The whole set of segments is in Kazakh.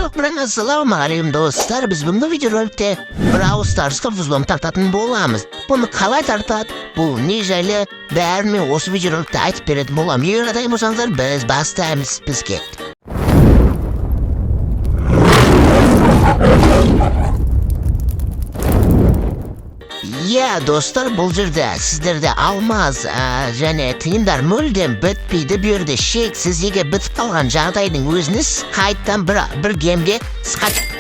Assalamualaikum dostlar. Biz bu videoda Brawl Stars'ta vuzlom tartатын bolamız. Bunu kalay tartat. Bu niceyle beğenmeyi o videoda aytip beredi bolam. Yerdeyim olsanızlar biz bastayımız bizge. Ya dostlar bu жерде sizlerde almaz және тиындар мүлдем бітпейді bu yerде шексіз егер бітіп қалған жағдайдың өзіңіз қайттан бір гемге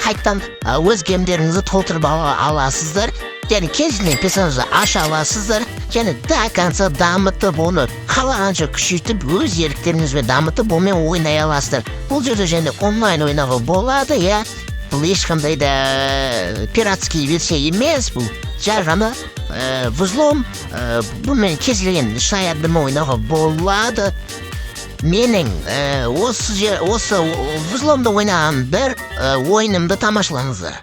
қайттан өз гемдеріңізді толтырып аласыздар және кез келген персонажды аша аласыздар және до конца дамытып оны қалағанша күшейтіп өз еріктеріңізбен дамытып онымен ойнай аласыздар. Бұл жерде және онлайн ойнауға болады. Я бұл ешқандай да пиратский версия емес, бұл жай ғана вузлом бұнымен кез келген шаярдымы ойнауға болады. Менің осы вузломда ойнаған бір ойынымды тамашалаңыздар.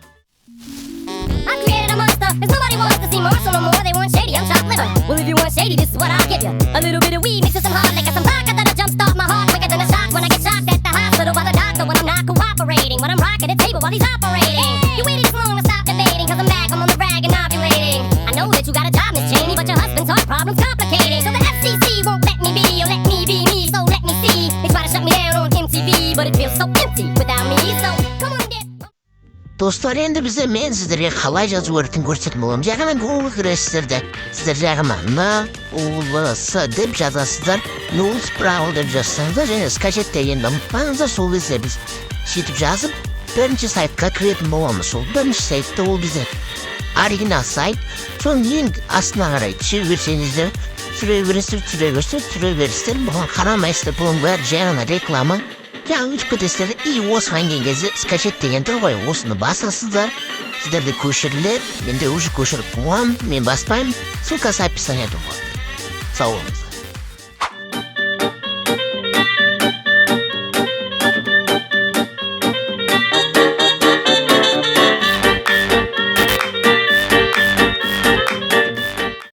Cause nobody wants to see Marshall no more. They want shady, I'm chopped liver. Well, if you want shady, this is what I'll give you. A little bit of weed mixed with some hard liquor, some vodka that'll jumpstart my heart quicker than a shock when I get shocked at the hospital by the doctor when I'm not cooperating. When I'm rocking the table while he's operating. You waited this long to stop debating, cause I'm back, I'm on the rag and ovulating. I know that you got a job, Miss Cheney, but your husband's heart problem's complicating. So the FCC won't let me be, or let me be me, so let me see. They try to shut me down on MTV, but it feels so empty without me, so come on get. Dostlar, endi bize men sizlerge қалай жазу керектігін көрсететін боламын. Жағына Google кіресіздер, сіздер жағына NULS деп жазасыздар, NULS Brawl деп жазсаңыздар, және скачеттегенді ұмытпаңыздар. Сол кезде біз сөйтіп жазып, бірінші сайтқа кіретін боламыз. Сол бірінші сайтта ол бізде оригинал сайт. Соның ең астына қарай түре бересіздер, бұған қарамайсыздар, бұның бәрі жай ғана реклама. Жаңа үш кетесіздер, и осыған келген кезде скачет деген тұр ғой, осыны басасыздар, сіздерді көшірілер, менде уже көшіріп қойғам, мен баспаймын, ссылкасы описаниеде ғой. Сау болыңыздар.